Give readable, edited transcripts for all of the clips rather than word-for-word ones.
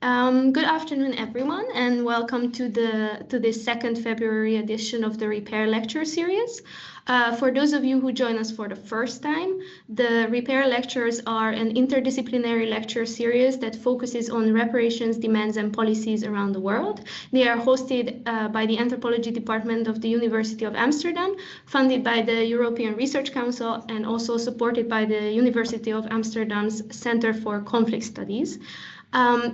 Good afternoon, everyone, and welcome to this 2nd February edition of the Repair Lecture Series. For those of you who join us for the first time, the Repair Lectures are an interdisciplinary lecture series that focuses on reparations, demands, and policies around the world. They are hosted by the Anthropology Department of the University of Amsterdam, funded by the European Research Council, and also supported by the University of Amsterdam's Center for Conflict Studies.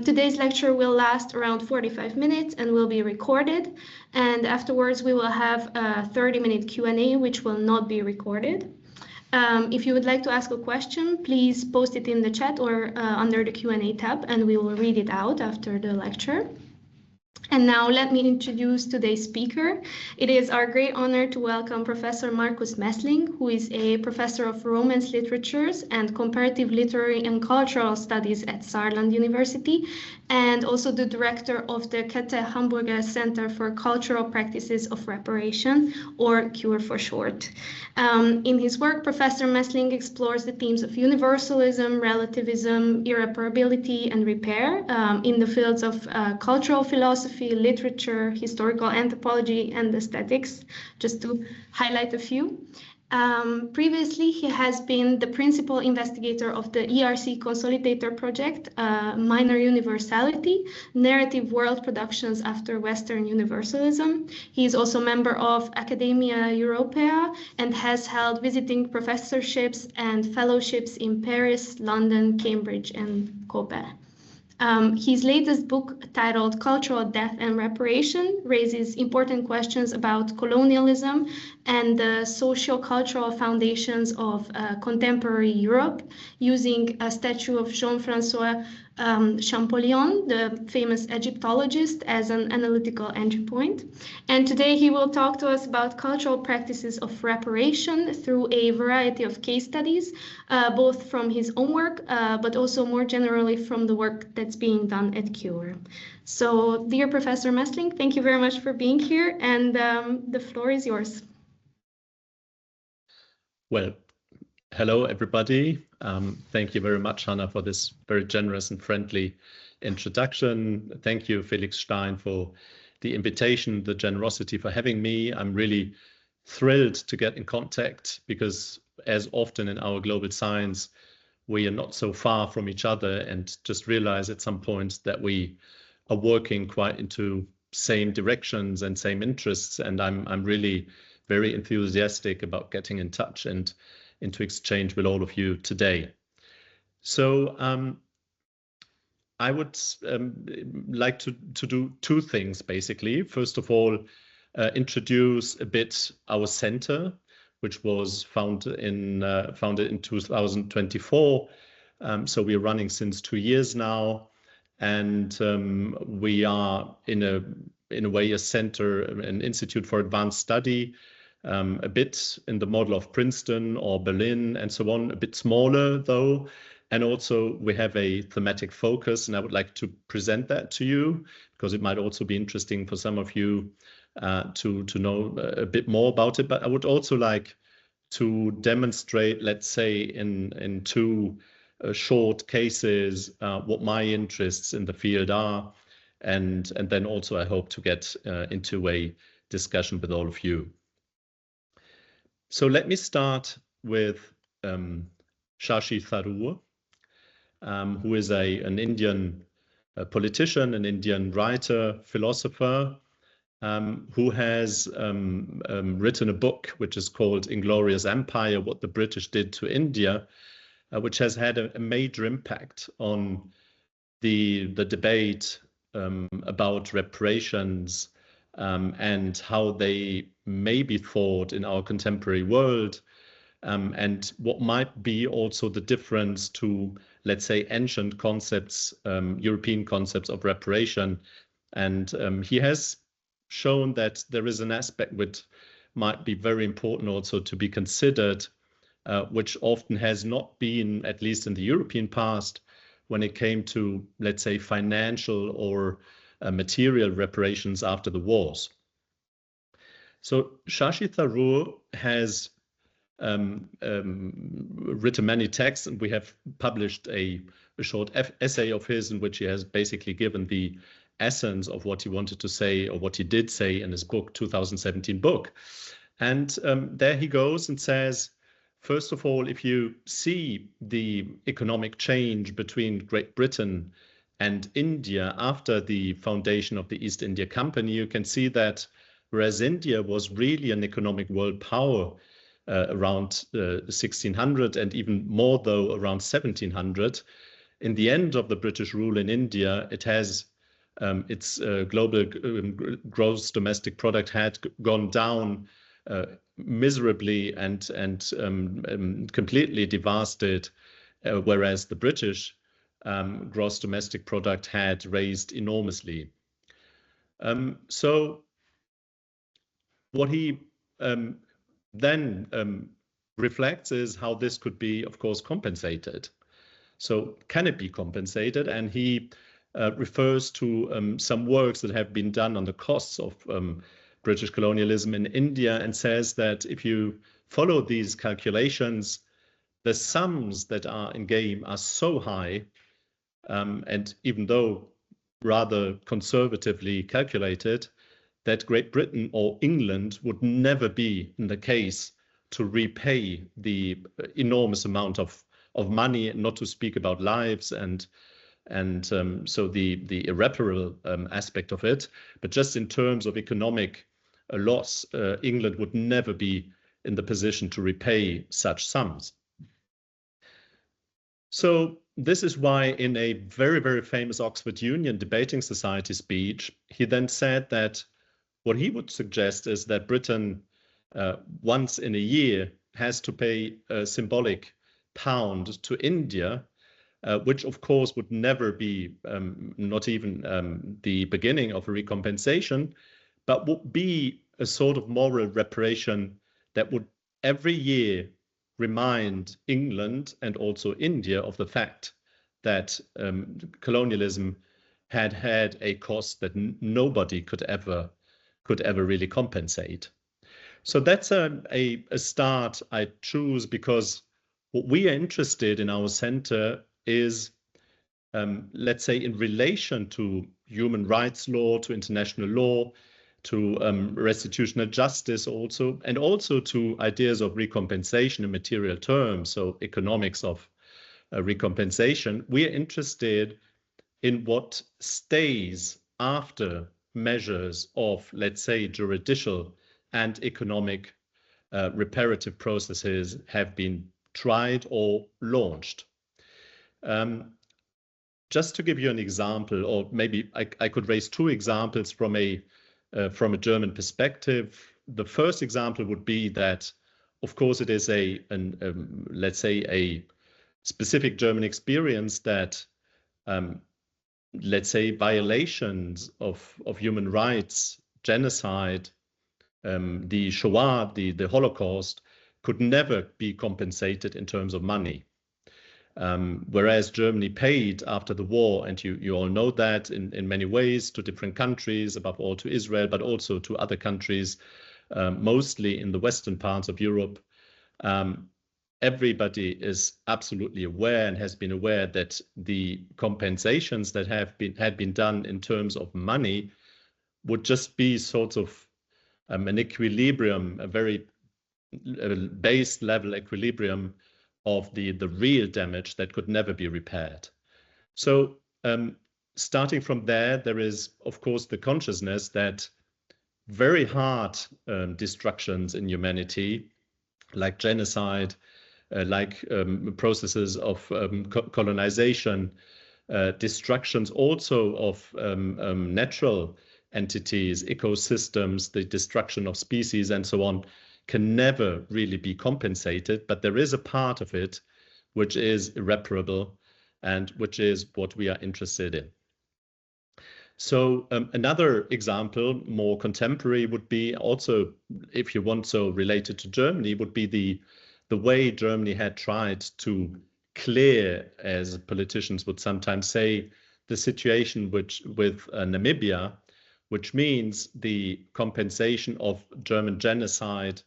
Today's lecture will last around 45 minutes and will be recorded. And afterwards, we will have a 30-minute Q&A, which will not be recorded. If you would like to ask a question, please post it in the chat or under the Q&A tab, and we will read it out after the lecture. And now let me introduce today's speaker. It is our great honor to welcome Professor Markus Messling, who is a professor of Romance literatures and comparative literary and cultural studies at Saarland University, and also the director of the Käte Hamburger Center for Cultural Practices of Reparation, or CURE for short. In his work, Professor Messling explores the themes of universalism, relativism, irreparability, and repair in the fields of cultural philosophy, literature, historical anthropology, and aesthetics, just to highlight a few. Previously, he has been the principal investigator of the ERC Consolidator project, Minor Universality, Narrative World Productions After Western Universalism. He is also a member of Academia Europea and has held visiting professorships and fellowships in Paris, London, Cambridge, and Kobe. His latest book, titled Cultural Death and Reparation, raises important questions about colonialism and the socio-cultural foundations of contemporary Europe, using a statue of Jean-François Champollion, the famous Egyptologist, as an analytical entry point. And today he will talk to us about cultural practices of reparation through a variety of case studies, both from his own work, but also more generally from the work that's being done at CURE. So, dear Professor Messling, thank you very much for being here, and the floor is yours. Well, hello, everybody. Thank you very much, Hannah, for this very generous and friendly introduction. Thank you, Felix Stein, for the invitation, the generosity for having me. I'm really thrilled to get in contact because, as often in our global science, we are not so far from each other, and just realize at some point that we are working quite into same directions and same interests. And I'm really very enthusiastic about getting in touch and into exchange with all of you today. So I would like to do two things, basically. First of all, introduce a bit our center, which was founded in 2024. So we're running since 2 years now, and we are in a way a center, an institute for advanced study, a bit in the model of Princeton or Berlin and so on, a bit smaller though. And also we have a thematic focus, and I would like to present that to you because it might also be interesting for some of you to know a bit more about it. But I would also like to demonstrate, let's say in two short cases, what my interests in the field are. And then also I hope to get into a discussion with all of you. So let me start with Shashi Tharoor, who is an Indian politician, an Indian writer, philosopher, who has written a book which is called Inglorious Empire, What the British Did to India, which has had a major impact on the debate about reparations and how they may be thought in our contemporary world, and what might be also the difference to, let's say, ancient concepts, European concepts of reparation. And he has shown that there is an aspect which might be very important also to be considered, which often has not been, at least in the European past, when it came to, let's say, financial or material reparations after the wars. So Shashi Tharoor has written many texts, and we have published a short essay of his in which he has basically given the essence of what he wanted to say, or what he did say, in his book, 2017 book. And there he goes and says, first of all, if you see the economic change between Great Britain and India after the foundation of the East India Company, you can see that whereas India was really an economic world power around 1600, and even more though around 1700, in the end of the British rule in India, it has its global gross domestic product had gone down miserably and completely devastated, whereas the British gross domestic product had raised enormously. So what he then reflects is how this could be, of course, compensated. So can it be compensated? And he refers to some works that have been done on the costs of British colonialism in India, and says that if you follow these calculations, the sums that are in game are so high, and even though rather conservatively calculated, that Great Britain or England would never be in the case to repay the enormous amount of money, not to speak about lives and so the irreparable aspect of it. But just in terms of economic loss, England would never be in the position to repay such sums. So this is why in a very, very famous Oxford Union Debating Society speech, he then said that what he would suggest is that Britain once in a year has to pay a symbolic pound to India, which of course would never be not even the beginning of a recompensation, but would be a sort of moral reparation that would every year remind England and also India of the fact that colonialism had had a cost that nobody could ever really compensate. So that's a start I choose, because what we are interested in our center is, let's say, in relation to human rights law, to international law, to restitutional justice also, and also to ideas of recompensation in material terms, so economics of recompensation. We are interested in what stays after measures of, let's say, juridical and economic reparative processes have been tried or launched. Just to give you an example, or maybe I could raise two examples from a German perspective. The first example would be that, of course, it is let's say a specific German experience that, let's say, violations of human rights, genocide, the Shoah, the Holocaust, could never be compensated in terms of money. Whereas Germany paid after the war, and you all know that in many ways, to different countries, above all to Israel, but also to other countries, mostly in the western parts of Europe. Everybody is absolutely aware and has been aware that the compensations that had been done in terms of money would just be sort of an equilibrium, a very base level equilibrium of the real damage that could never be repaired. So starting from there is, of course, the consciousness that very hard destructions in humanity, like genocide, like processes of colonization, destructions also of natural entities, ecosystems, the destruction of species and so on, can never really be compensated. But there is a part of it which is irreparable, and which is what we are interested in. So another example, more contemporary, would be also, if you want, so related to Germany, would be the way Germany had tried to clear, as politicians would sometimes say, the situation with Namibia, which means the compensation of German genocide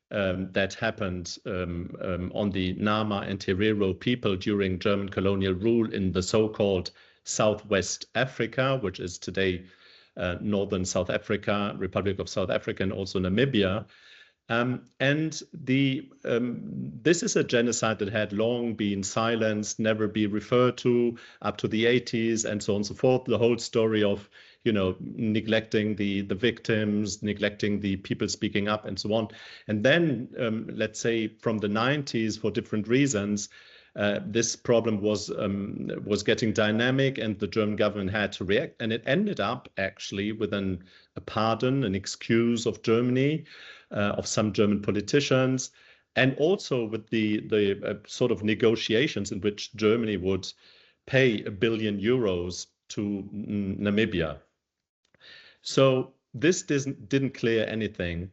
that happened on the Nama and Herero people during German colonial rule in the so-called Southwest Africa, which is today Northern South Africa, Republic of South Africa, and also Namibia. And this is a genocide that had long been silenced, never be referred to up to the 80s, and so on and so forth. The whole story of, neglecting the victims, neglecting the people speaking up, and so on. And then, let's say, from the 90s, for different reasons, this problem was getting dynamic, and the German government had to react. And it ended up actually with a pardon, an excuse of Germany, of some German politicians, and also with the sort of negotiations in which Germany would pay €1 billion to Namibia. So this didn't clear anything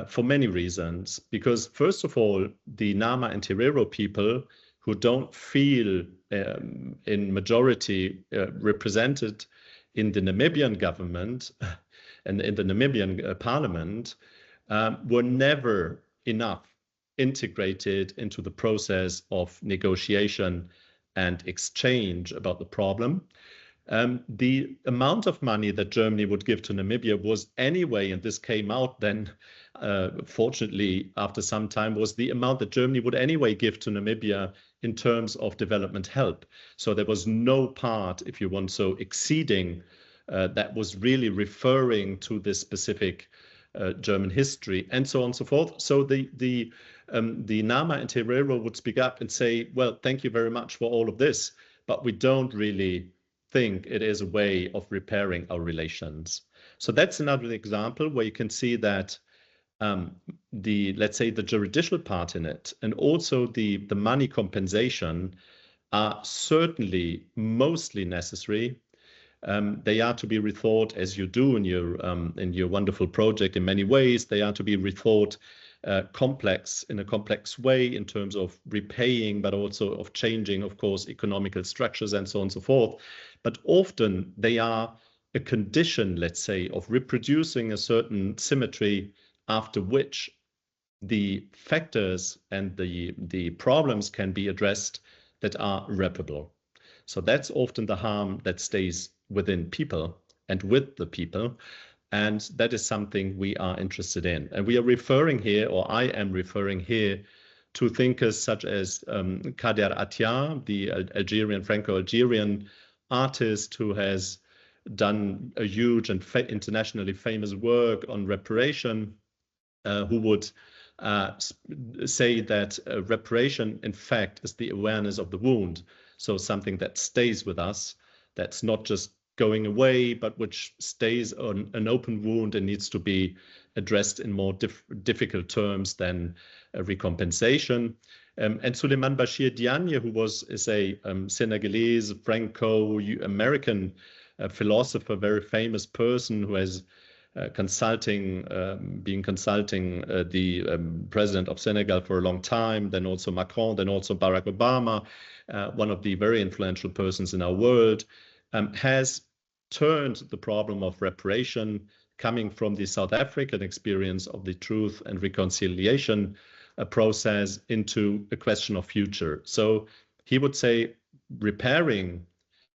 for many reasons, because first of all, the Nama and Herero people who don't feel in majority represented in the Namibian government and in the Namibian parliament were never enough integrated into the process of negotiation and exchange about the problem. The amount of money that Germany would give to Namibia was anyway, and this came out then, fortunately, after some time, was the amount that Germany would anyway give to Namibia in terms of development help. So there was no part, if you want, so exceeding that was really referring to this specific German history, and so on and so forth. So the Nama and Herero would speak up and say, well, thank you very much for all of this, but we don't really think it is a way of repairing our relations. So that's another example where you can see that let's say the juridical part in it, and also the money compensation are certainly mostly necessary. They are to be rethought, as you do in your wonderful project in many ways. They are to be rethought in a complex way in terms of repaying, but also of changing, of course, economical structures and so on and so forth. But often they are a condition, let's say, of reproducing a certain symmetry after which the factors and the problems can be addressed that are irreparable. So that's often the harm that stays within people and with the people. And that is something we are interested in. And we are referring here, or I am referring here, to thinkers such as Kader Attia, the Franco-Algerian artist who has done a huge and internationally famous work on reparation, who would say that reparation, in fact, is the awareness of the wound. So something that stays with us, that's not just going away, but which stays on an open wound and needs to be addressed in more difficult terms than a recompensation. And Suleiman Bashir Diagne, who is a Senegalese, Franco-American philosopher, very famous person who has been consulting the president of Senegal for a long time, then also Macron, then also Barack Obama, one of the very influential persons in our world, has turned the problem of reparation coming from the South African experience of the truth and reconciliation process into a question of future. So he would say repairing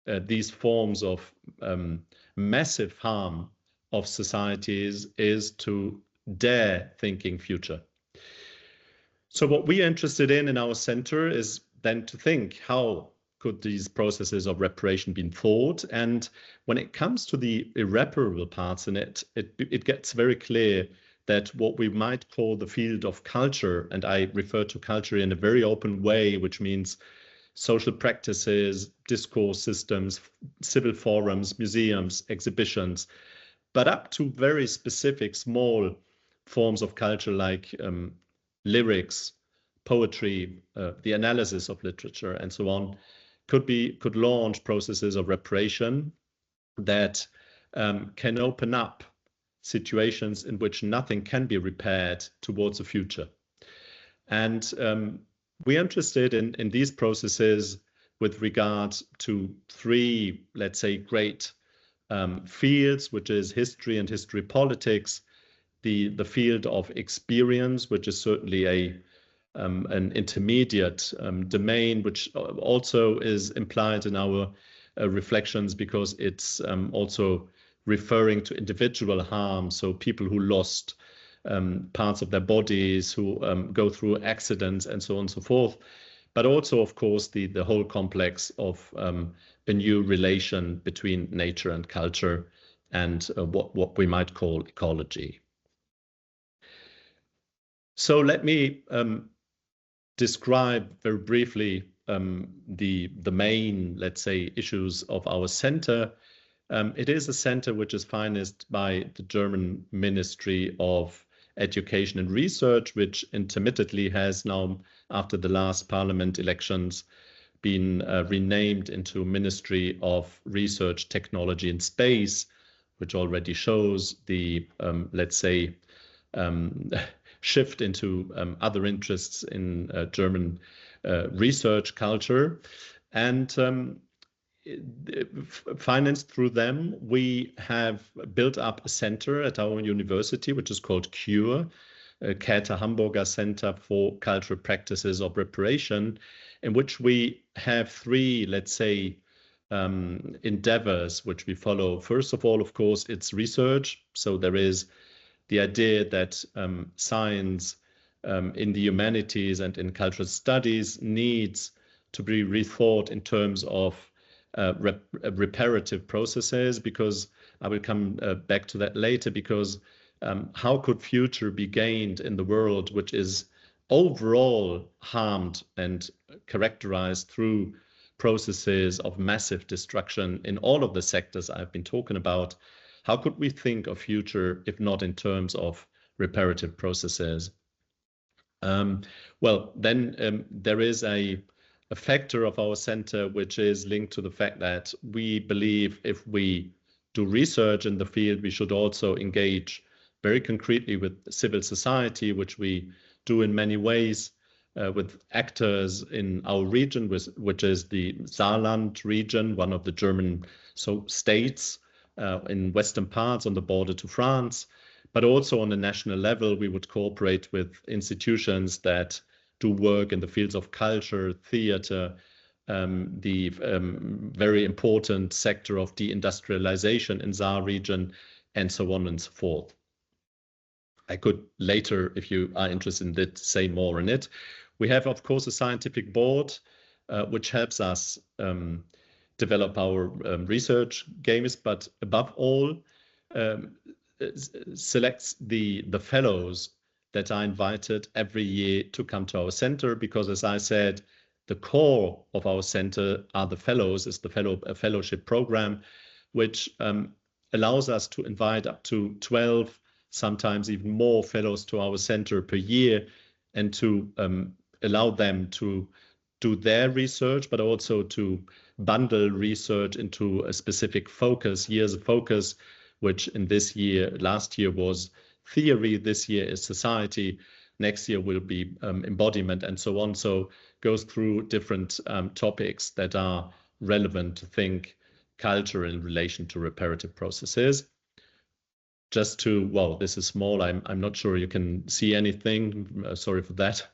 these forms of massive harm of societies is to dare thinking future. So what we are interested in our center is then to think, how could these processes of reparation be thought? And when it comes to the irreparable parts in it, it gets very clear that what we might call the field of culture, and I refer to culture in a very open way, which means social practices, discourse systems, civil forums, museums, exhibitions, but up to very specific small forms of culture like lyrics, poetry, the analysis of literature, and so on, could launch processes of reparation that can open up situations in which nothing can be repaired towards the future. And we're interested in these processes with regard to three, let's say, great fields, which is history and history politics, the field of experience, which is certainly an intermediate domain, which also is implied in our reflections, because it's also referring to individual harm. So people who lost parts of their bodies, who go through accidents and so on and so forth. But also, of course, the whole complex of a new relation between nature and culture, and what we might call ecology. So let me describe very briefly the main, let's say, issues of our center. It is a center which is financed by the German Ministry of Education and Research, which intermittently has now, after the last parliament elections, been renamed into Ministry of Research, Technology and Space, which already shows the, let's say, shift into other interests in German research culture. And financed through them, we have built up a center at our university, which is called CURE, Käte Hamburger Center for Cultural Practices of Reparation, in which we have three, let's say, endeavors which we follow. First of all, of course, it's research. So there is the idea that science in the humanities and in cultural studies needs to be rethought in terms of reparative processes, because I will come back to that later, because how could future be gained in the world which is overall harmed and characterized through processes of massive destruction in all of the sectors I've been talking about? How could we think of future if not in terms of reparative processes? Well, then there is a factor of our center which is linked to the fact that we believe if we do research in the field, we should also engage very concretely with civil society, which we do in many ways, with actors in our region, which is the Saarland region, one of the German states in western parts on the border to France. But also on a national level, we would cooperate with institutions that do work in the fields of culture, theater, the very important sector of deindustrialization in Saar region, and so on and so forth. I could later, if you are interested in it, say more on it. We have, of course, a scientific board, which helps us develop our research games, but above all, selects the fellows that are invited every year to come to our center, because, as I said, the core of our center are the fellows, is the fellowship program, which allows us to invite up to 12, sometimes even more fellows to our center per year, and to allow them to do their research, but also to bundle research into a specific focus, years of focus, which in this year, last year was theory, this year is society, next year will be embodiment, and so on. So goes through different topics that are relevant to think culture in relation to reparative processes. Just to, well, this is small, I'm not sure you can see anything, sorry for that.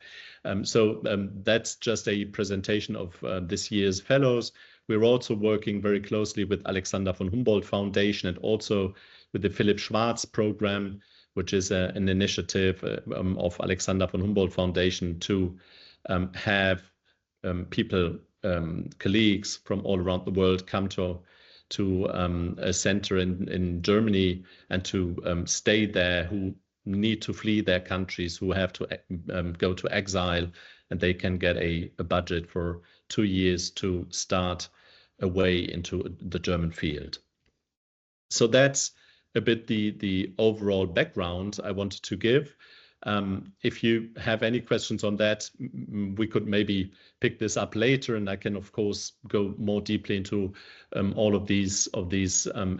So that's just a presentation of this year's fellows. We're also working very closely with Alexander von Humboldt Foundation and also with the Philipp Schwarz program, which is an initiative of Alexander von Humboldt Foundation to have people, colleagues from all around the world come to a center in Germany and to stay there, who need to flee their countries, who have to go to exile, and they can get a budget for 2 years to start a way into the German field. So that's a bit the overall background I wanted to give. If you have any questions on that, we could maybe pick this up later, and I can of course go more deeply into all of these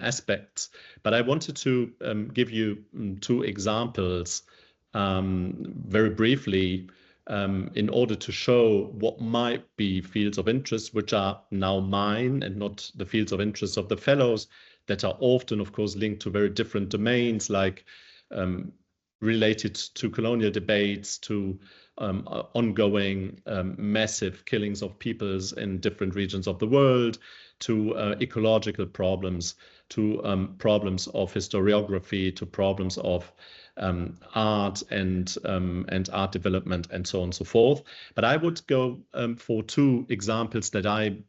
aspects. But I wanted to give you 2 examples very briefly in order to show what might be fields of interest, which are now mine and not the fields of interest of the fellows, that are often, of course, linked to very different domains, like related to colonial debates, to ongoing massive killings of peoples in different regions of the world, to ecological problems, to problems of historiography, to problems of art and art development, and so on and so forth. But I would go for two examples that I'm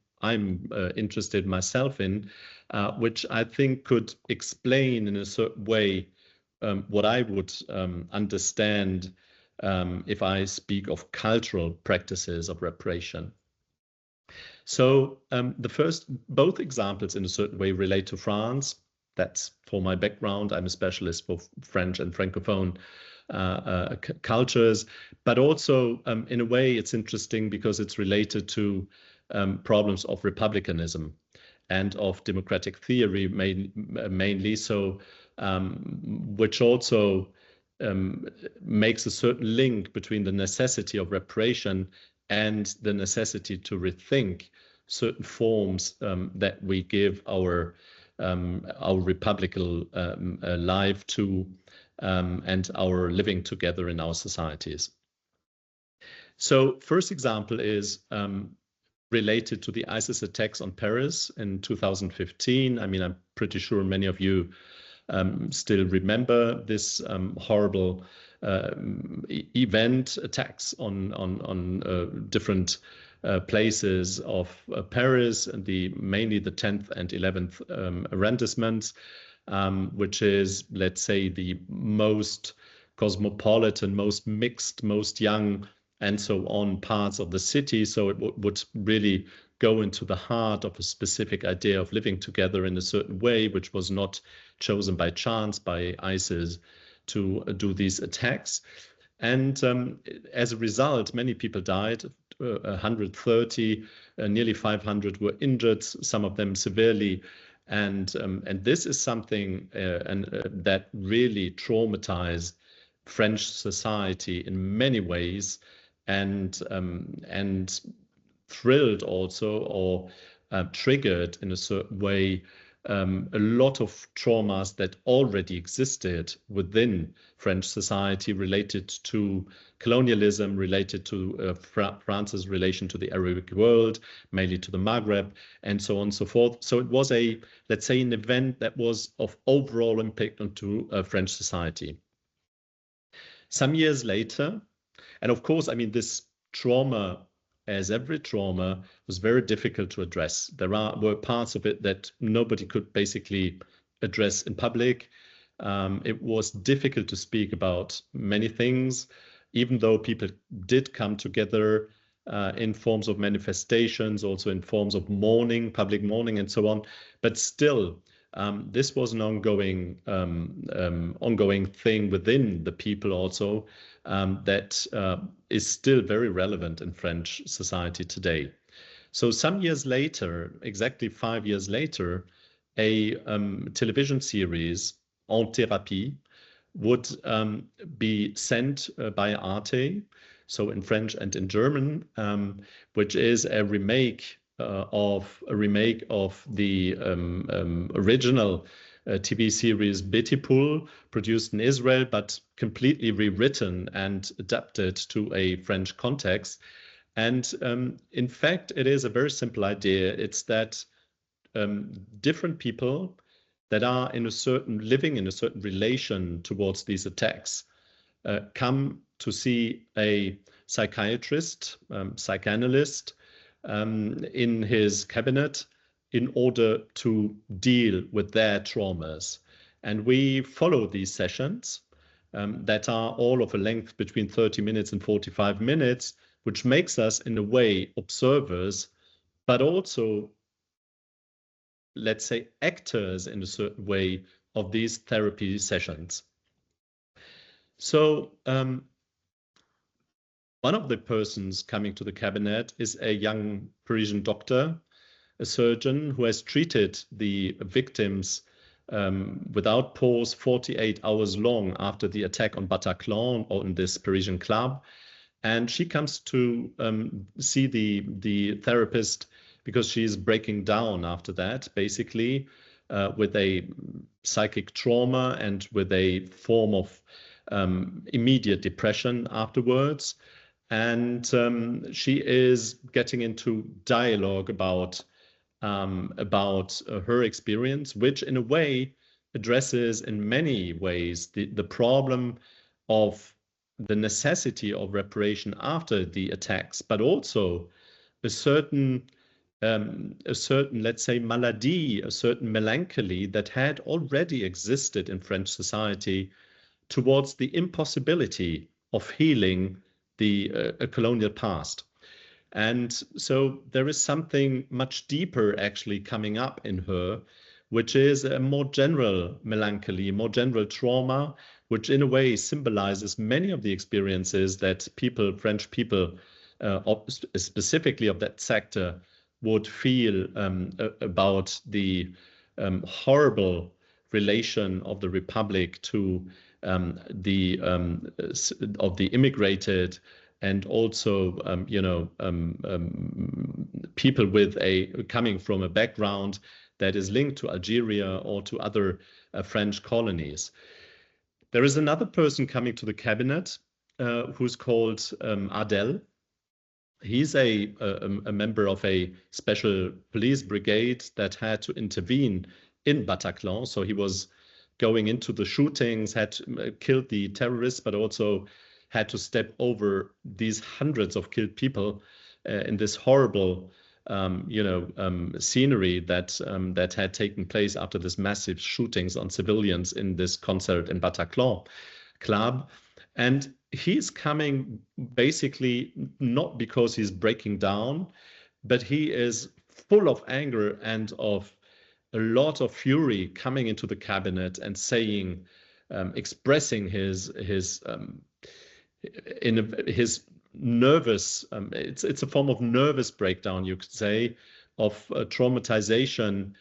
interested myself in, which I think could explain in a certain way what I would understand if I speak of cultural practices of reparation. So both examples in a certain way relate to France. That's for my background. I'm a specialist for French and Francophone cultures, but also in a way it's interesting because it's related to problems of republicanism and of democratic theory mainly, so which also makes a certain link between the necessity of reparation and the necessity to rethink certain forms that we give our republican life to and our living together in our societies. So first example is related to the ISIS attacks on Paris in 2015. I mean, I'm pretty sure many of you still remember this horrible event, attacks on different places of Paris, and mainly the 10th and 11th arrondissements, which is, let's say, the most cosmopolitan, most mixed, most young, and so on parts of the city. So it would really go into the heart of a specific idea of living together in a certain way, which was not chosen by chance by ISIS to do these attacks. And as a result, many people died, 130, nearly 500 were injured, some of them severely. And this is something that really traumatized French society in many ways, and thrilled also, or triggered in a certain way a lot of traumas that already existed within French society related to colonialism, related to France's relation to the Arabic world, mainly to the Maghreb, and so on and so forth. So it was let's say, an event that was of overall impact onto French society. Some years later, and of course, I mean, this trauma, as every trauma, was very difficult to address. There were parts of it that nobody could basically address in public. It was difficult to speak about many things, even though people did come together in forms of manifestations, also in forms of mourning, public mourning, and so on. But still, this was an ongoing thing within the people also, that is still very relevant in French society today. So some years later, exactly 5 years later, a television series, En Thérapie, would be sent by Arte, so in French and in German, which is a remake of the original TV series Bétipoul, produced in Israel, but completely rewritten and adapted to a French context. And in fact, it is a very simple idea. It's that different people that are living in a certain relation towards these attacks come to see a psychiatrist, psychanalyst in his cabinet in order to deal with their traumas. And we follow these sessions that are all of a length between 30 minutes and 45 minutes, which makes us, in a way, observers, but also, let's say, actors in a certain way of these therapy sessions. So one of the persons coming to the cabinet is a young Parisian doctor, a surgeon who has treated the victims without pause 48 hours long after the attack on Bataclan, or in this Parisian club. And she comes to see the therapist because she's breaking down after that, basically, with a psychic trauma and with a form of immediate depression afterwards. And she is getting into dialogue about her experience, which in a way addresses in many ways the problem of the necessity of reparation after the attacks, but also a certain, let's say, maladie, a certain melancholy that had already existed in French society towards the impossibility of healing the colonial past. And so there is something much deeper actually coming up in her, which is a more general melancholy, more general trauma, which in a way symbolizes many of the experiences that people, French people, specifically of that sector, would feel about the horrible relation of the Republic to of the immigrated, and also people with coming from a background that is linked to Algeria or to other French colonies. There is another person coming to the cabinet who's called Adel. He's a member of a special police brigade that had to intervene in Bataclan. So he was going into the shootings, had killed the terrorists, but also had to step over these hundreds of killed people in this horrible, scenery that had taken place after this massive shootings on civilians in this concert in Bataclan club. And he's coming basically not because he's breaking down, but he is full of anger and of a lot of fury coming into the cabinet and saying, expressing his nervous, it's a form of nervous breakdown, you could say, of traumatization,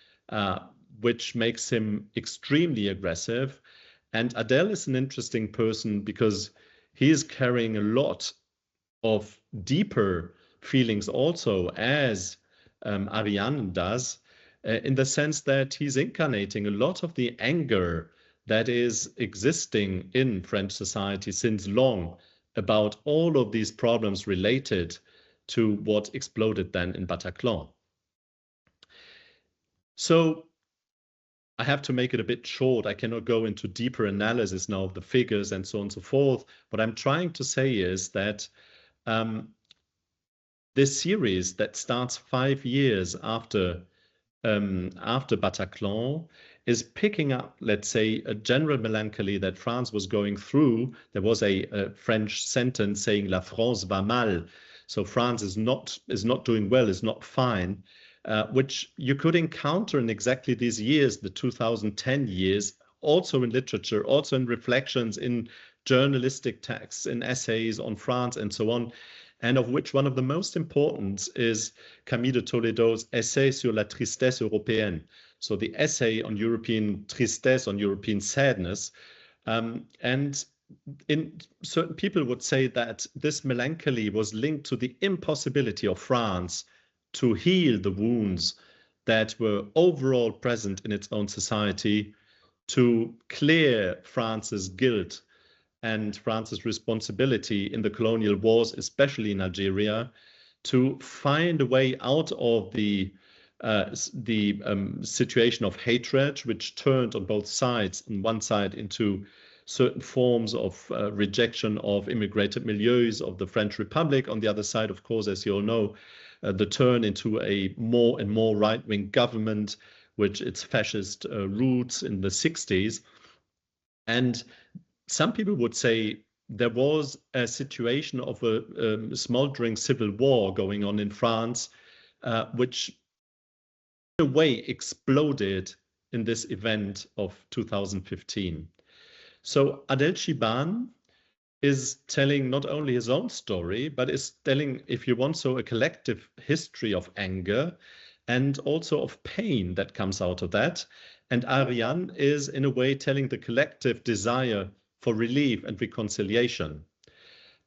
which makes him extremely aggressive. And Adel is an interesting person because he is carrying a lot of deeper feelings also, as Ariane does, in the sense that he's incarnating a lot of the anger that is existing in French society since long about all of these problems related to what exploded then in Bataclan. So I have to make it a bit short. I cannot go into deeper analysis now of the figures and so on and so forth. What I'm trying to say is that this series that starts 5 years after Bataclan is picking up, let's say, a general melancholy that France was going through. There was a French sentence saying "La France va mal," so France is not doing well, is not fine, which you could encounter in exactly these years, the 2010 years, also in literature, also in reflections, in journalistic texts, in essays on France and so on, and of which one of the most important is Camille de Toledo's Essai sur la tristesse européenne. So the essay on European tristesse, on European sadness. And certain people would say that this melancholy was linked to the impossibility of France to heal the wounds that were overall present in its own society, to clear France's guilt and France's responsibility in the colonial wars, especially in Algeria, to find a way out of the situation of hatred, which turned on both sides. On one side into certain forms of rejection of immigrated milieus of the French Republic. On the other side, of course, as you all know, the turn into a more and more right-wing government, which its fascist roots in the 60s. And some people would say there was a situation of a smoldering civil war going on in France, which in a way exploded in this event of 2015. So Adel Shiban is telling not only his own story, but is telling, if you want so, a collective history of anger and also of pain that comes out of that. And Ariane is in a way telling the collective desire for relief and reconciliation.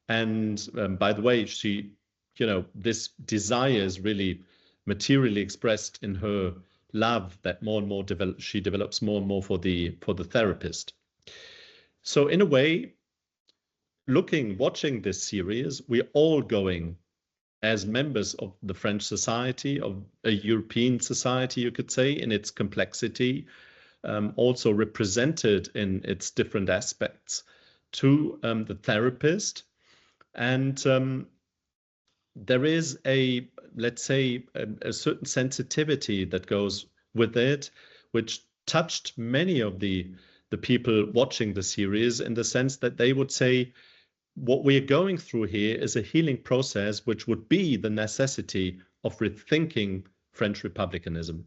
And by the way, she, this desire is really materially expressed in her love that more and more she develops more and more for the therapist. So in a way, watching this series, we're all going as members of the French society, of a European society, you could say, in its complexity, also represented in its different aspects, to the therapist. And there is let's say, a certain sensitivity that goes with it, which touched many of the people watching the series, in the sense that they would say, what we're going through here is a healing process, which would be the necessity of rethinking French republicanism.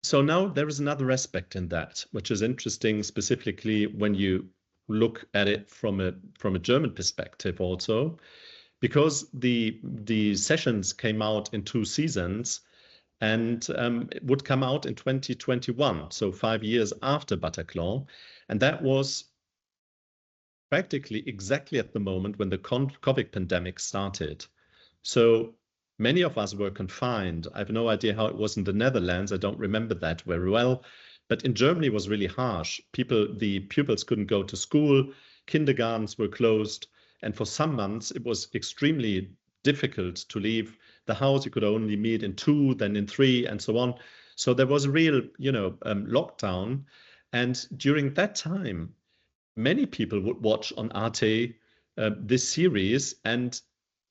So now there is another aspect in that, which is interesting, specifically when you look at it from a German perspective also, because the sessions came out in 2 seasons, and it would come out in 2021, so 5 years after Bataclan. And that was practically exactly at the moment when the COVID pandemic started. So many of us were confined. I have no idea how it was in the Netherlands. I don't remember that very well. But in Germany, it was really harsh. The pupils couldn't go to school. Kindergartens were closed. And for some months, it was extremely difficult to leave the house. You could only meet in 2, then in 3, and so on. So there was a real, lockdown. And during that time, many people would watch on Arte this series and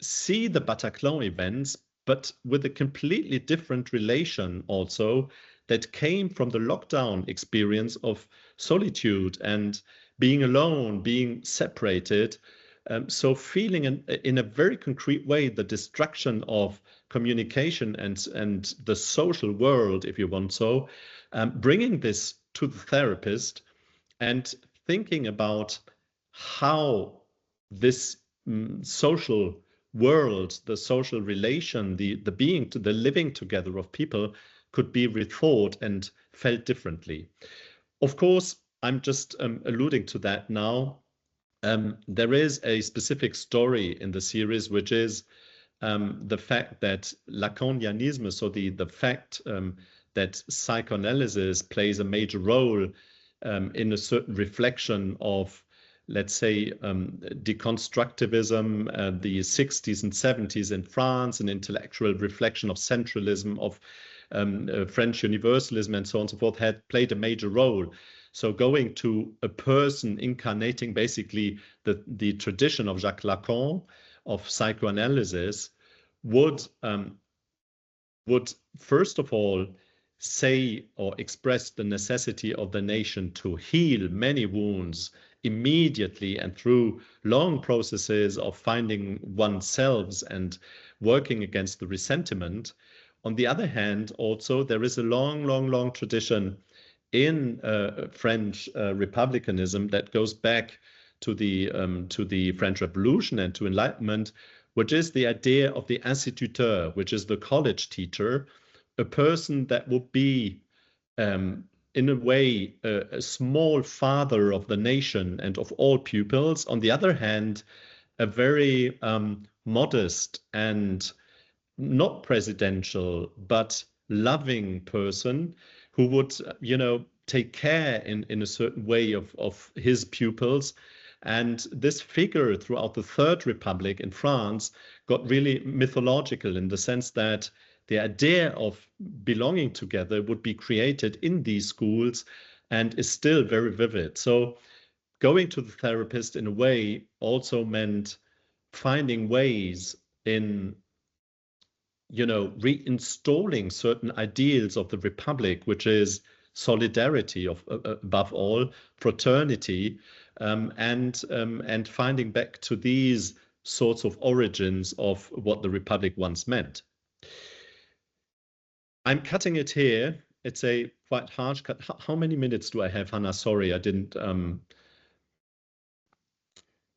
see the Bataclan events, but with a completely different relation also that came from the lockdown experience of solitude and being alone, being separated. So feeling in a very concrete way the destruction of communication and the social world, if you want so, bringing this to the therapist and thinking about how this social world, the social relation, the being, the living together of people could be rethought and felt differently. Of course, I'm just alluding to that now. There is a specific story in the series, which is the fact that Lacanianism, so the fact that psychoanalysis plays a major role in a certain reflection of, let's say, deconstructivism, the 60s and 70s in France, an intellectual reflection of centralism, of French universalism, and so on and so forth, had played a major role. So going to a person incarnating basically the tradition of Jacques Lacan, of psychoanalysis, would first of all say or express the necessity of the nation to heal many wounds immediately and through long processes of finding oneself and working against the resentment. On the other hand, also, there is a long tradition in French republicanism that goes back to the French Revolution and to Enlightenment, which is the idea of the instituteur, which is the college teacher, a person that would be, in a way, a small father of the nation and of all pupils. On the other hand, a very modest and not presidential, but loving person who would, take care in a certain way of his pupils. And this figure throughout the Third Republic in France got really mythological, in the sense that the idea of belonging together would be created in these schools and is still very vivid. So going to the therapist in a way also meant finding ways in, reinstalling certain ideals of the Republic, which is solidarity, above all, fraternity, and finding back to these sorts of origins of what the Republic once meant. I'm cutting it here. It's a quite harsh cut. How many minutes do I have, Hannah? Sorry, I didn't.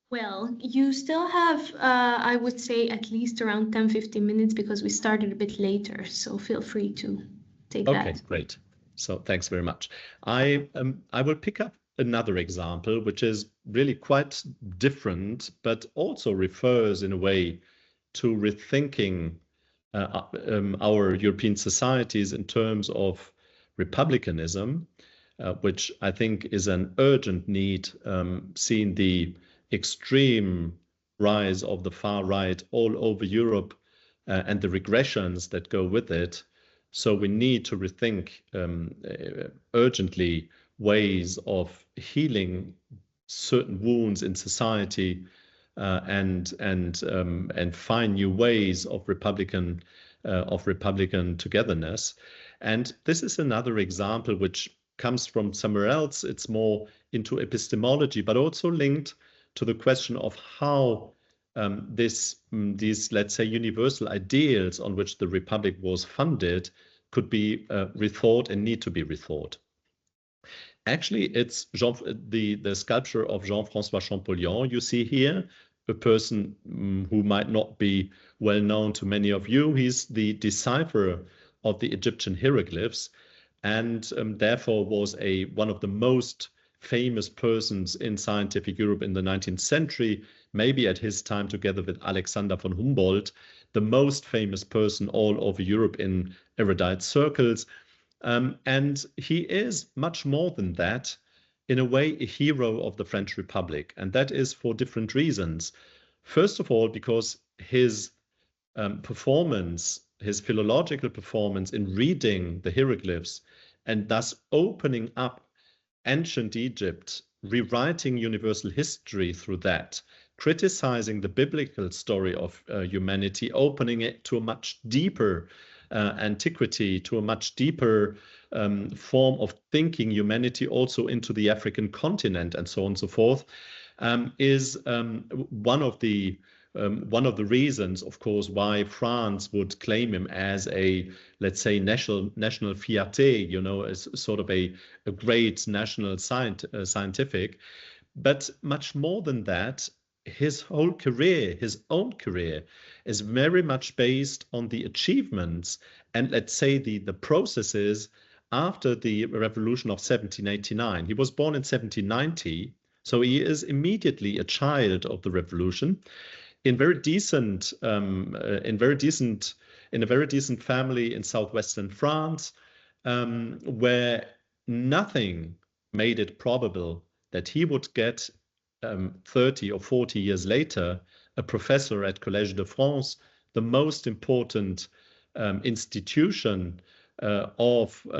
Well, you still have, I would say, at least around 10-15 minutes, because we started a bit later. So feel free to take that. Okay, great. So thanks very much. I will pick up another example, which is really quite different, but also refers in a way to rethinking our European societies in terms of republicanism. which I think is an urgent need, seeing the extreme rise of the far right all over Europe and the regressions that go with it. So we need to rethink urgently ways of healing certain wounds in society and find new ways of Republican togetherness. And this is another example which comes from somewhere else. It's more into epistemology, but also linked to the question of how these, let's say, universal ideals on which the Republic was funded could be rethought and need to be rethought. Actually, it's the sculpture of Jean-François Champollion you see here, a person who might not be well known to many of you. He's the decipherer of the Egyptian hieroglyphs, and therefore was one of the most famous persons in scientific Europe in the 19th century, maybe at his time together with Alexander von Humboldt, the most famous person all over Europe in erudite circles. And he is much more than that, in a way, a hero of the French Republic. And that is for different reasons. First of all, because his performance, his philological performance in reading the hieroglyphs and thus opening up ancient Egypt, rewriting universal history through that, criticizing the biblical story of humanity, opening it to a much deeper antiquity, to a much deeper form of thinking humanity, also into the African continent and so on and so forth, is one of the reasons, of course, why France would claim him as a, let's say, national fierté, you know, as sort of a great national scientific. But much more than that, his whole career, his own career, is very much based on the achievements and, let's say, the processes after the revolution of 1789. He was born in 1790, so he is immediately a child of the revolution, in a very decent family in southwestern France, where nothing made it probable that he would get 30 or 40 years later a professor at Collège de France, the most important institution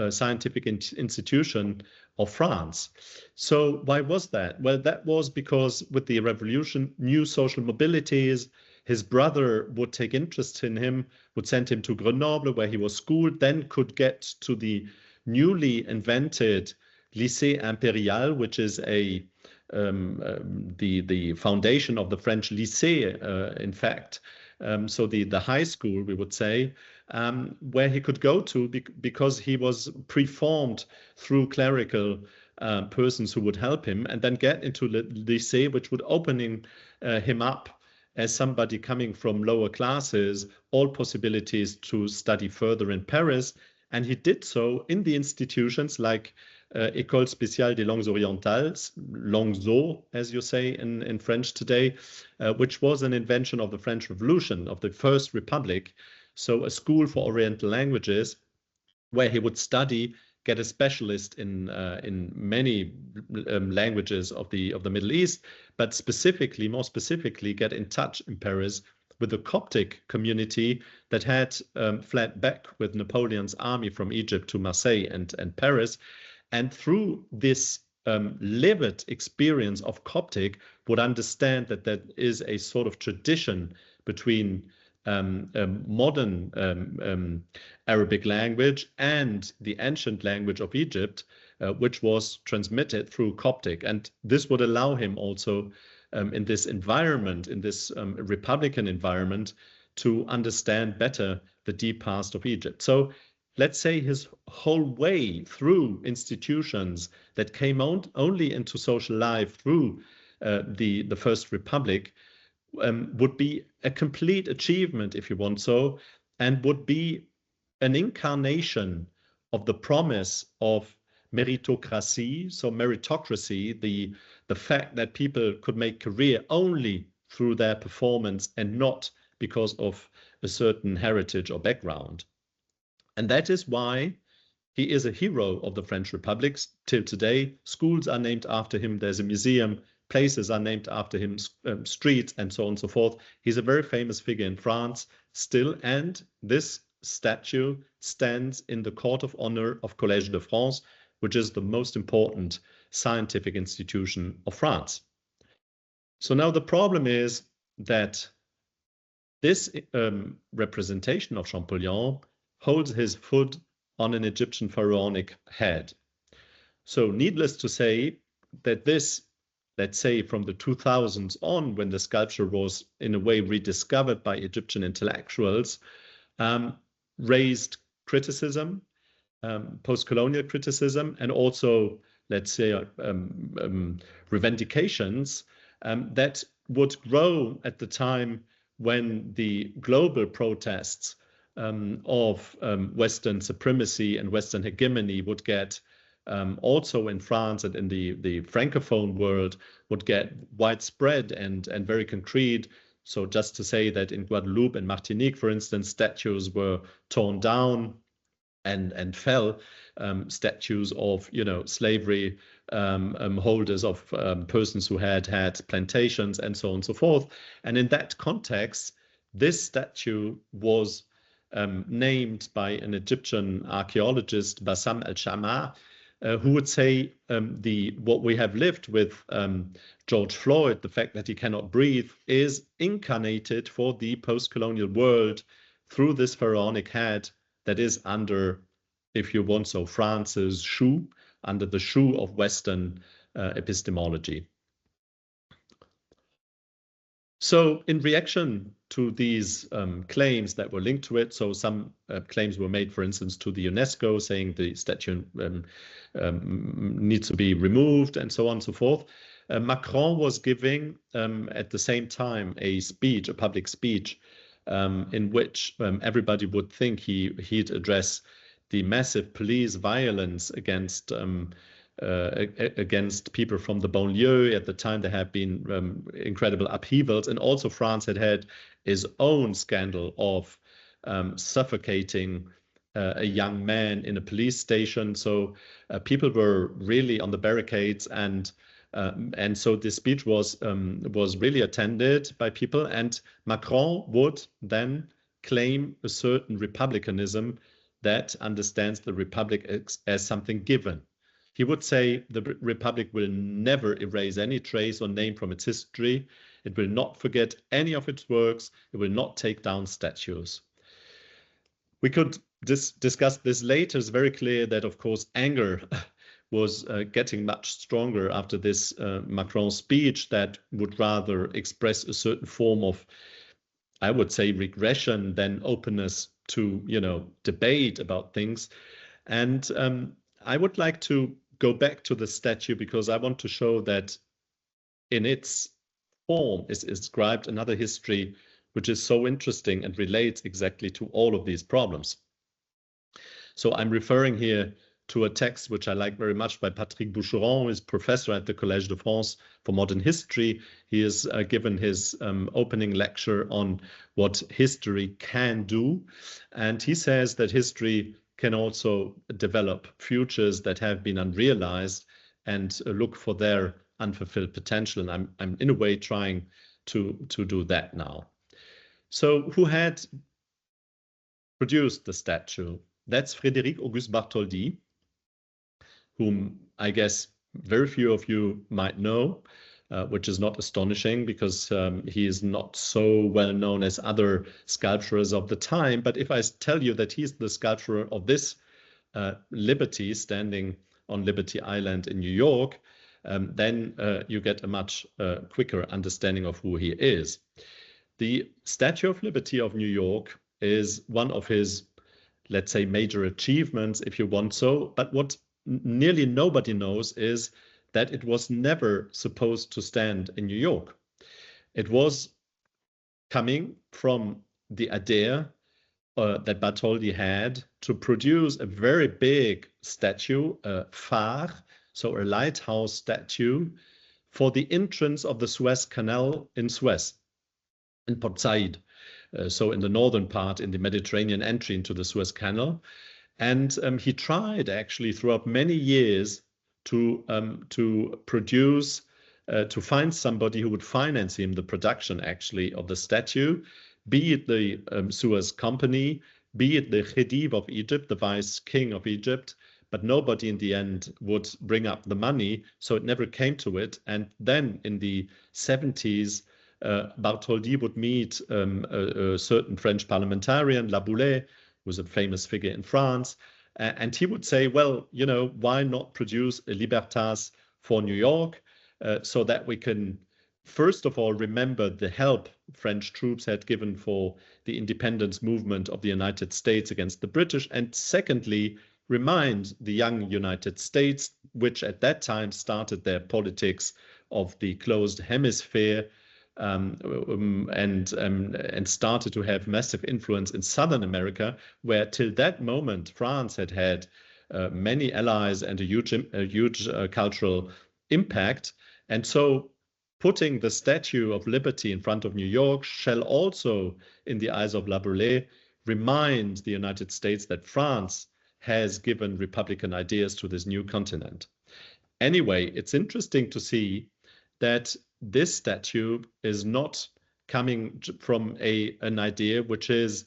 scientific institution of France. So why was that? Well, that was because with the revolution, new social mobilities, his brother would take interest in him, would send him to Grenoble, where he was schooled, then could get to the newly invented Lycée Impérial, which is the foundation of the French lycée, in fact. So the high school, we would say, where he could go to because he was preformed through clerical persons who would help him, and then get into the lycée, which would open him up as somebody coming from lower classes, all possibilities to study further in Paris. And he did so in the institutions like École Spéciale des Langues Orientales, Langso, as you say in French today, which was an invention of the French Revolution, of the First Republic. So a school for Oriental languages, where he would study, get a specialist in many languages of the Middle East, but more specifically, get in touch in Paris with the Coptic community that had fled back with Napoleon's army from Egypt to Marseille and Paris. And through this lived experience of Coptic, would understand that there is a sort of tradition between modern Arabic language and the ancient language of Egypt, which was transmitted through Coptic. And this would allow him also in this environment, in this Republican environment, to understand better the deep past of Egypt. So let's say his whole way through institutions that came only into social life through the First Republic would be a complete achievement, if you want so, and would be an incarnation of the promise of meritocracy. So meritocracy, the fact that people could make career only through their performance and not because of a certain heritage or background. And that is why He is a hero of the French Republic till today. Schools are named after him. There's a museum. Places are named after him, streets and so on and so forth. He's a very famous figure in France still, and this statue stands in the Court of Honor of Collège de France, which is the most important scientific institution of France. So now the problem is that this representation of Champollion holds his foot on an Egyptian pharaonic head. So needless to say that this, let's say from the 2000s on, when the sculpture was in a way rediscovered by Egyptian intellectuals, raised criticism, post-colonial criticism, and also, let's say, revendications that would grow at the time when the global protests of Western supremacy and Western hegemony would get, also in France and in the Francophone world, would get widespread and very concrete. So just to say that in Guadeloupe and Martinique, for instance, statues were torn down and fell, statues of, slavery holders, of persons who had plantations and so on and so forth. And in that context, this statue was named by an Egyptian archaeologist, Bassam el-Shamma, who would say what we have lived with George Floyd, the fact that he cannot breathe, is incarnated for the post-colonial world through this pharaonic head that is under, if you want so, France's shoe, under the shoe of Western epistemology. So in reaction to these claims that were linked to it, so some claims were made, for instance, to the UNESCO, saying the statue needs to be removed and so on and so forth. Macron was giving at the same time a public speech, in which everybody would think he'd address the massive police violence against people from the banlieue. At the time, there had been incredible upheavals, and also France had its own scandal of suffocating a young man in a police station. So people were really on the barricades, and so this speech was really attended by people. And Macron would then claim a certain republicanism that understands the republic as something given. He would say the republic will never erase any trace or name from its history. It will not forget any of its works. It will not take down statues. We could discuss this later. It's very clear that, of course, anger was getting much stronger after this Macron speech that would rather express a certain form of, I would say, regression than openness to, debate about things. And I would like to go back to the statue because I want to show that in its form is inscribed another history which is so interesting and relates exactly to all of these problems. So I'm referring here to a text which I like very much by Patrick Boucheron, who is professor at the Collège de France for Modern History. He has given his opening lecture on what history can do. And he says that history can also develop futures that have been unrealized and look for their unfulfilled potential. And I'm in a way trying to do that now. So who had produced the statue? That's Frédéric Auguste Bartholdi, whom I guess very few of you might know, which is not astonishing because he is not so well known as other sculptors of the time. But if I tell you that he's the sculptor of this Liberty standing on Liberty Island in New York, then you get a much quicker understanding of who he is. The Statue of Liberty of New York is one of his, let's say, major achievements, if you want so. But what nearly nobody knows is that it was never supposed to stand in New York. It was coming from the idea that Bartholdi had to produce a very big statue, a phare, so a lighthouse statue, for the entrance of the Suez Canal in Suez, in Port Said, so in the northern part, in the Mediterranean entry into the Suez Canal. And he tried actually throughout many years to produce, to find somebody who would finance him the production actually of the statue, be it the Suez Company, be it the Khedive of Egypt, the vice king of Egypt, but nobody in the end would bring up the money, so it never came to it. And then in the 70s, Bartholdi would meet a certain French parliamentarian, Laboulaye, who was a famous figure in France, and he would say, well, you know, why not produce a Libertas for New York, so that we can, first of all, remember the help French troops had given for the independence movement of the United States against the British, and secondly, remind the young United States, which at that time started their politics of the closed hemisphere, and started to have massive influence in Southern America, where till that moment France had had many allies and a huge cultural impact. And so putting the Statue of Liberty in front of New York shall also, in the eyes of Laboulaye, remind the United States that France has given republican ideas to this new continent. Anyway, it's interesting to see that this statue is not coming from an idea which is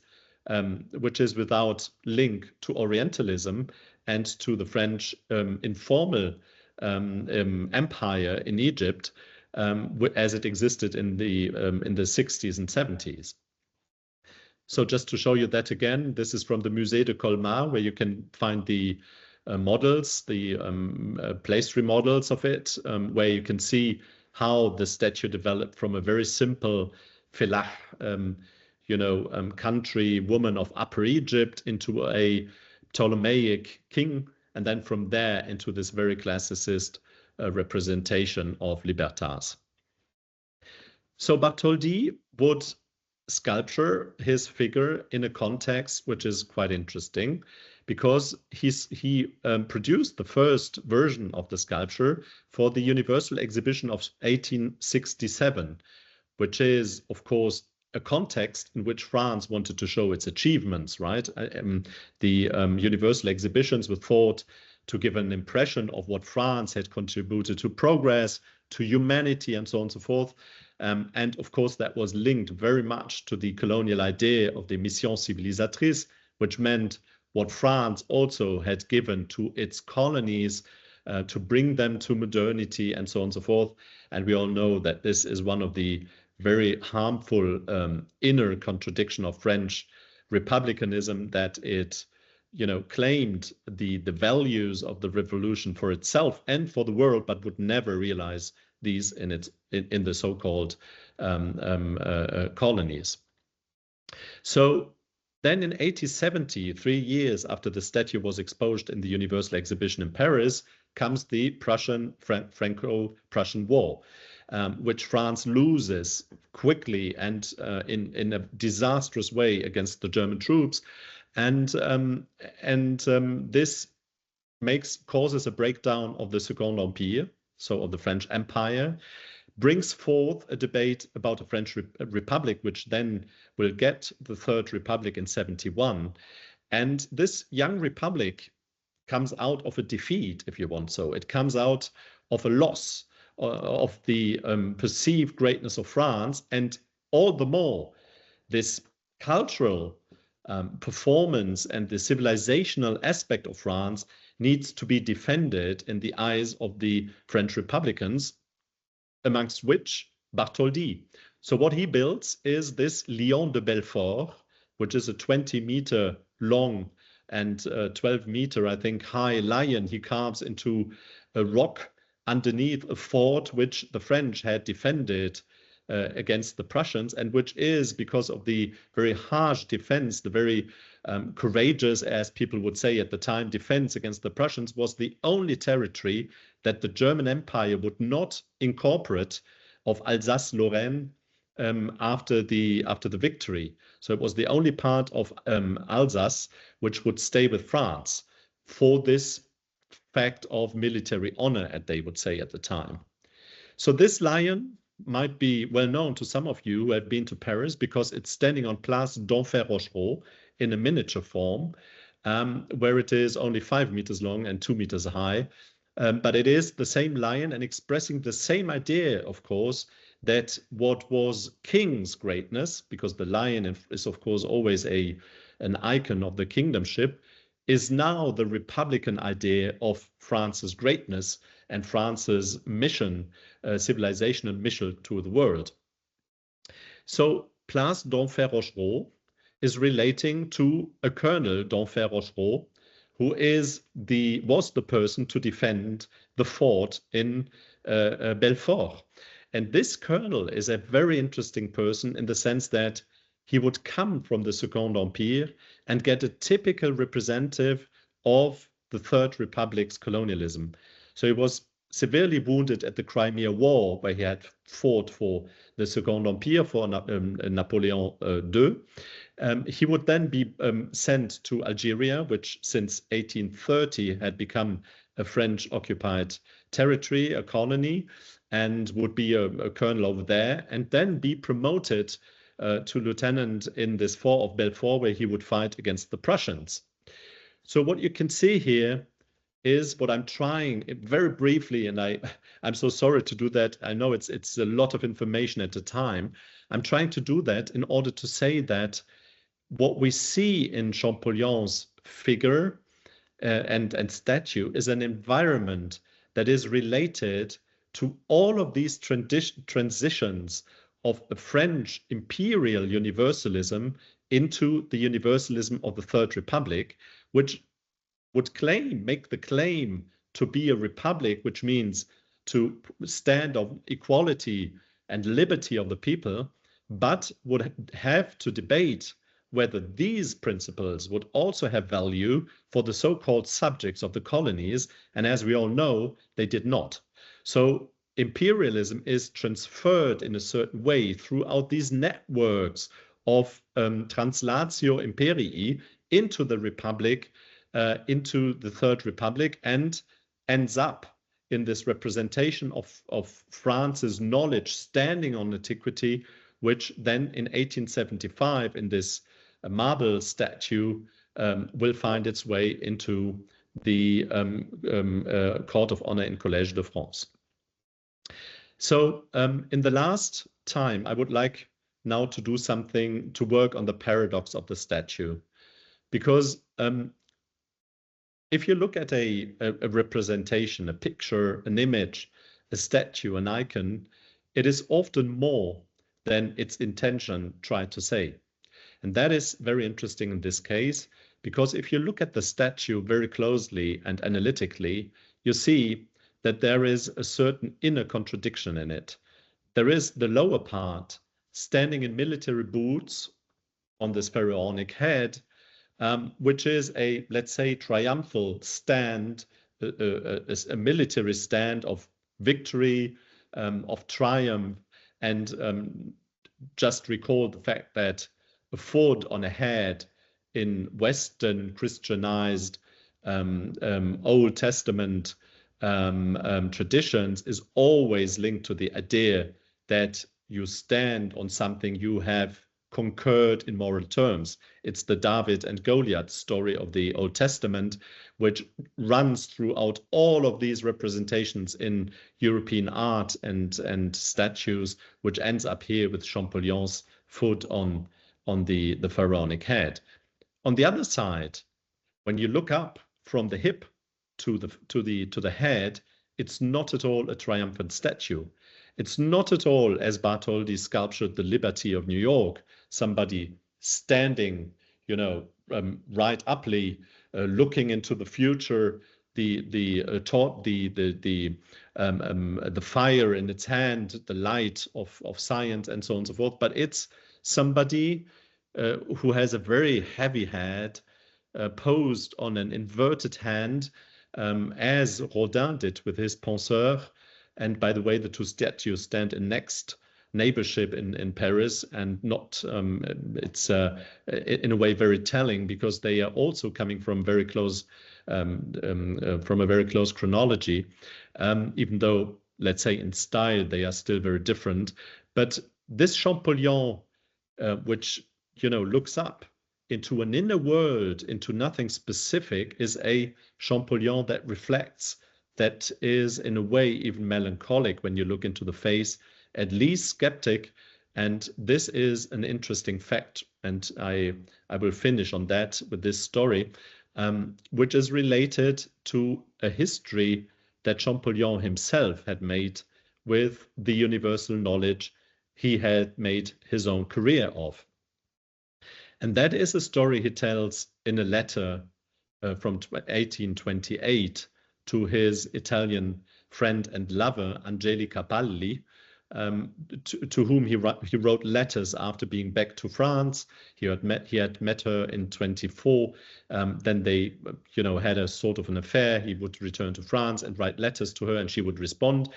without link to Orientalism and to the French informal empire in Egypt, as it existed in the 60s and 70s. So just to show you that again, this is from the Musée de Colmar, where you can find the models, the place remodels of it, where you can see how the statue developed from a very simple felah, country woman of Upper Egypt into a Ptolemaic king, and then from there into this very classicist representation of Libertas. So Bartholdi would sculpture his figure in a context which is quite interesting, because he produced the first version of the sculpture for the Universal Exhibition of 1867, which is, of course, a context in which France wanted to show its achievements, right? The Universal Exhibitions were thought to give an impression of what France had contributed to progress, to humanity, and so on and so forth. And of course, that was linked very much to the colonial idea of the mission civilisatrice, which meant what France also had given to its colonies to bring them to modernity, and so on and so forth. And we all know that this is one of the very harmful inner contradiction of French republicanism, that it claimed the values of the revolution for itself and for the world, but would never realize these in the so-called colonies. So then in 1870, 3 years after the statue was exposed in the Universal Exhibition in Paris, comes the Franco-Prussian War, which France loses quickly and in a disastrous way against the German troops. And this causes a breakdown of the Second Empire, so of the French Empire, brings forth a debate about a French Republic, which then will get the Third Republic in 71. And this young republic comes out of a defeat, if you want so. It comes out of a loss of the perceived greatness of France, and all the more this cultural performance and the civilizational aspect of France needs to be defended in the eyes of the French Republicans, amongst which Bartholdi. So what he builds is this Lion de Belfort, which is a 20-meter long and 12-meter, I think, high lion he carves into a rock underneath a fort which the French had defended against the Prussians, and which is, because of the very harsh defense, the very courageous, as people would say at the time, defense against the Prussians, was the only territory that the German Empire would not incorporate of Alsace-Lorraine after the victory. So it was the only part of Alsace which would stay with France for this fact of military honor, as they would say at the time. So this lion might be well known to some of you who have been to Paris, because it's standing on Place d'Enfer Rochereau in a miniature form. where it is only 5 meters long and 2 meters high. But it is the same lion and expressing the same idea, of course, that what was king's greatness, because the lion is, of course, always an icon of the kingdomship, is now the republican idea of France's greatness and France's mission, civilizational mission to the world. So Place d'Enfer Rochereau is relating to a colonel, d'Enfer Rochereau, who was the person to defend the fort in Belfort. And this colonel is a very interesting person in the sense that he would come from the Second Empire and get a typical representative of the Third Republic's colonialism. So he was severely wounded at the Crimea War, where he had fought for the Second Empire, for Napoleon II. He would then be sent to Algeria, which since 1830 had become a French-occupied territory, a colony, and would be a colonel over there, and then be promoted to lieutenant in this fort of Belfort, where he would fight against the Prussians. So what you can see here is what I'm trying very briefly, and I'm so sorry to do that. I know it's a lot of information at a time. I'm trying to do that in order to say that what we see in Champollion's figure and statue is an environment that is related to all of these transitions of a French imperial universalism into the universalism of the Third Republic, which would make the claim to be a republic, which means to stand on equality and liberty of the people, but would have to debate whether these principles would also have value for the so-called subjects of the colonies. And as we all know, they did not. So imperialism is transferred in a certain way throughout these networks of translatio imperii into the Republic, into the Third Republic, and ends up in this representation of France's knowledge standing on antiquity, which then in 1875 in this marble statue will find its way into the Court of Honor in Collège de France. So in the last time, I would like now to do something to work on the paradox of the statue, because if you look at a representation, a picture, an image, a statue, an icon, it is often more than its intention tried to say. And that is very interesting in this case, because if you look at the statue very closely and analytically, you see that there is a certain inner contradiction in it. There is the lower part standing in military boots on this pharaonic head, which is a, let's say, triumphal stand, a military stand of victory, of triumph. And just recall the fact that a fort on a head in Western Christianized Old Testament traditions is always linked to the idea that you stand on something you have conquered in moral terms. It's the David and Goliath story of the Old Testament, which runs throughout all of these representations in European art and statues, which ends up here with Champollion's foot on the pharaonic head. On the other side, when you look up from the hip to the head, it's not at all a triumphant statue. It's not at all, as Bartholdi sculptured the Liberty of New York, somebody standing, right uply, looking into the future, the fire in its hand, the light of science, and so on and so forth. But it's somebody who has a very heavy head, posed on an inverted hand, as Rodin did with his Penseur. And by the way, the two statues stand in next neighborship in Paris, and not it's in a way very telling, because they are also coming from very close from a very close chronology, even though, let's say, in style they are still very different. But this Champollion, which looks up into an inner world, into nothing specific, is a Champollion that reflects, that is in a way even melancholic when you look into the face, at least skeptic. And this is an interesting fact. And I will finish on that with this story, which is related to a history that Champollion himself had made with the universal knowledge he had made his own career of. And that is a story he tells in a letter from 1828 to his Italian friend and lover, Angelica Palli, to whom he wrote letters after being back to France. He had met her in 24. Then they, had a sort of an affair. He would return to France and write letters to her, and she would respond.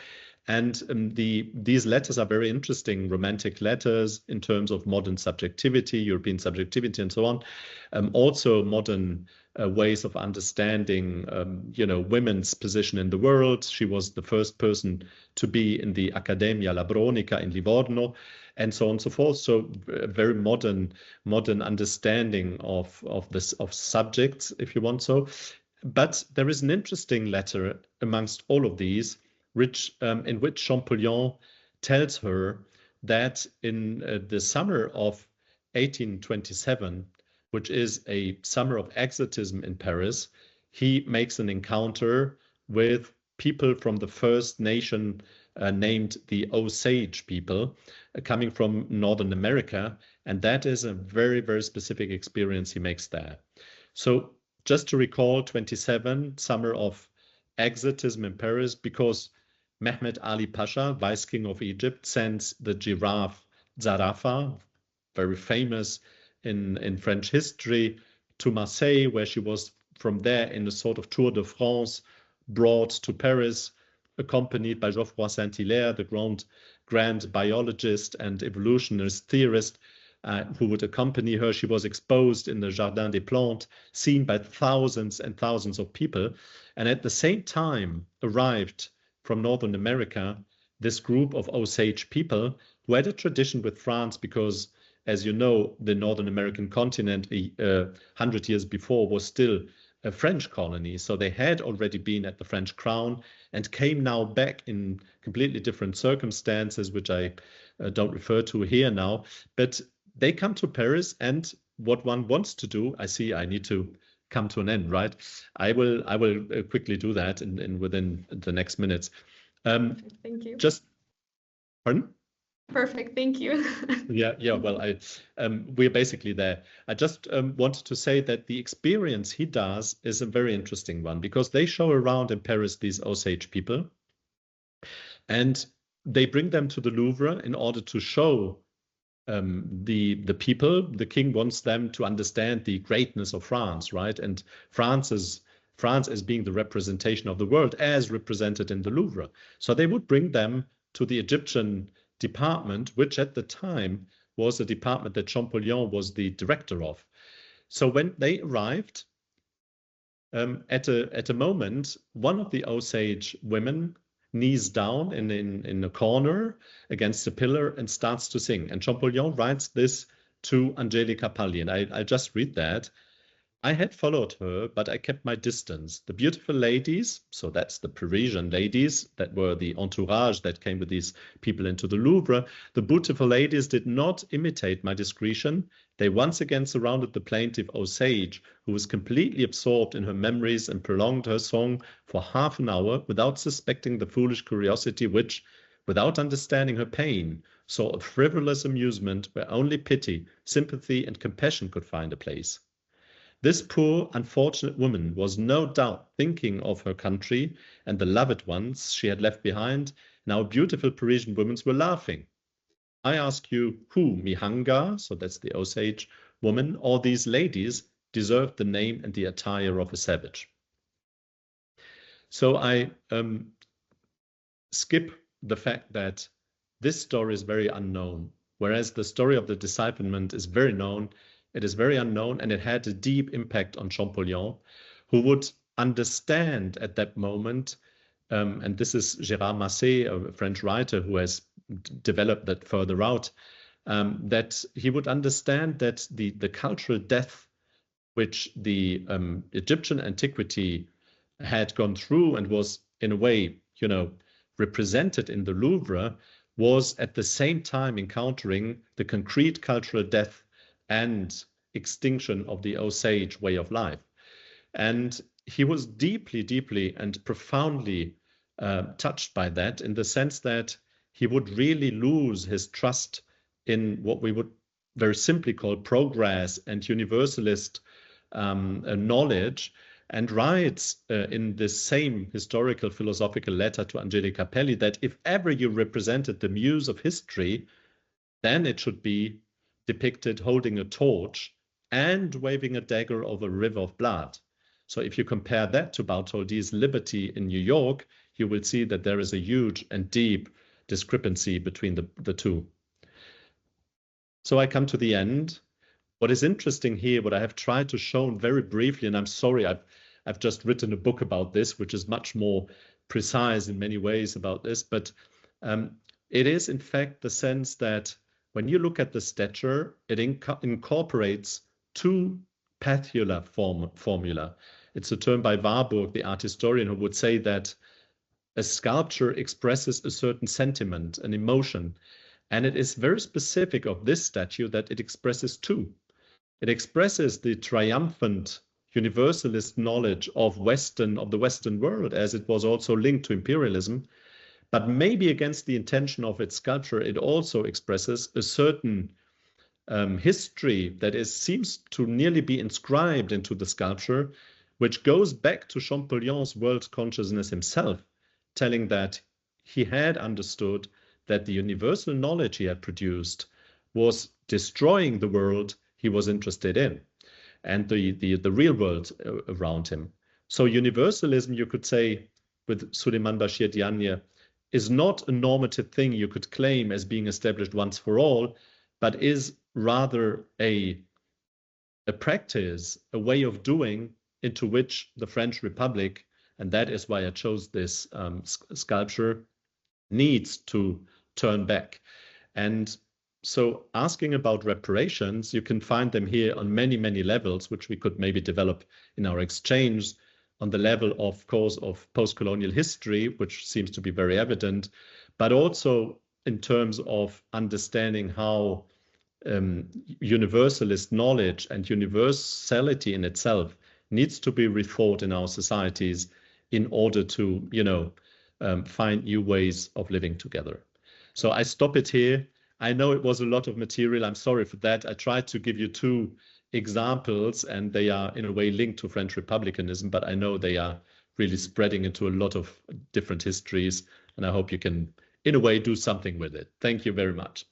And these letters are very interesting, romantic letters in terms of modern subjectivity, European subjectivity, and so on. Also modern ways of understanding, women's position in the world. She was the first person to be in the Accademia Labronica in Livorno, and so on and so forth. So a very modern understanding of subjects, if you want so. But there is an interesting letter amongst all of these, in which Champollion tells her that in the summer of 1827, which is a summer of exotism in Paris, he makes an encounter with people from the first nation named the Osage people, coming from Northern America. And that is a very, very specific experience he makes there. So just to recall, 27, summer of exotism in Paris, because Mehmed Ali Pasha, Vice King of Egypt, sends the giraffe Zarafa, very famous in French history, to Marseille, where she was from there in a sort of Tour de France, brought to Paris, accompanied by Geoffroy Saint-Hilaire, the grand biologist and evolutionist theorist, who would accompany her. She was exposed in the Jardin des Plantes, seen by thousands and thousands of people. And at the same time arrived from Northern America this group of Osage people who had a tradition with France, because, as you know, the Northern American continent 100 years before was still a French colony. So they had already been at the French crown and came now back in completely different circumstances, which I don't refer to here now. But they come to Paris, and what one wants to do, I see I need to come to an end, right? I will quickly do that within the next minutes. Thank you. Pardon? Perfect, thank you. Yeah. Well, we're basically there. I just wanted to say that the experience he does is a very interesting one, because they show around in Paris these Osage people, and they bring them to the Louvre in order to show the people. The king wants them to understand the greatness of France, right? And France as being the representation of the world as represented in the Louvre. So they would bring them to the Egyptian department, which at the time was a department that Champollion was the director of. So when they arrived, at a moment, one of the Osage women knees down in a corner against a pillar and starts to sing. And Champollion writes this to Angelica Palli, and I'll just read that. I had followed her, but I kept my distance. The beautiful ladies, so that's the Parisian ladies that were the entourage that came with these people into the Louvre, the beautiful ladies did not imitate my discretion. They once again surrounded the plaintive Osage, who was completely absorbed in her memories, and prolonged her song for half an hour without suspecting the foolish curiosity which, without understanding her pain, saw a frivolous amusement where only pity, sympathy, and compassion could find a place. This poor, unfortunate woman was no doubt thinking of her country and the loved ones she had left behind. Now beautiful Parisian women were laughing. I ask you, who, Mihanga, so that's the Osage woman, or these ladies deserved the name and the attire of a savage? So I skip the fact that this story is very unknown, whereas the story of the disciplement is very known. It is very unknown, and it had a deep impact on Champollion, who would understand at that moment, and this is Gérard Massé, a French writer who has developed that further out, that he would understand that the cultural death which the Egyptian antiquity had gone through and was in a way, represented in the Louvre, was at the same time encountering the concrete cultural death and extinction of the Osage way of life. And he was deeply, deeply and profoundly touched by that, in the sense that he would really lose his trust in what we would very simply call progress and universalist knowledge, and writes in this same historical philosophical letter to Angelica Pelli that if ever you represented the muse of history, then it should be depicted holding a torch and waving a dagger over a river of blood. So if you compare that to Bartholdi's Liberty in New York, you will see that there is a huge and deep discrepancy between the two. So I come to the end. What is interesting here, what I have tried to show very briefly, and I'm sorry, I've just written a book about this, which is much more precise in many ways about this, but it is in fact the sense that when you look at the stature, it incorporates two pathular formula. It's a term by Warburg, the art historian, who would say that a sculpture expresses a certain sentiment, an emotion, and it is very specific of this statue that it expresses two. It expresses the triumphant universalist knowledge of the Western world, as it was also linked to imperialism, but maybe against the intention of its sculpture, it also expresses a certain history that seems to nearly be inscribed into the sculpture, which goes back to Champollion's world consciousness himself, telling that he had understood that the universal knowledge he had produced was destroying the world he was interested in, and the real world around him. So universalism, you could say, with Suleiman Bashir Diagne, is not a normative thing you could claim as being established once for all, but is rather a practice, a way of doing into which the French Republic, and that is why I chose this sculpture, needs to turn back. And so asking about reparations, you can find them here on many, many levels, which we could maybe develop in our exchange, on the level, of course, of post-colonial history, which seems to be very evident, but also in terms of understanding how universalist knowledge and universality in itself needs to be rethought in our societies in order to, find new ways of living together. So I stop it here. I know it was a lot of material. I'm sorry for that. I tried to give you two examples, and they are in a way linked to French republicanism, but I know they are really spreading into a lot of different histories, and I hope you can, in a way, do something with it. Thank you very much.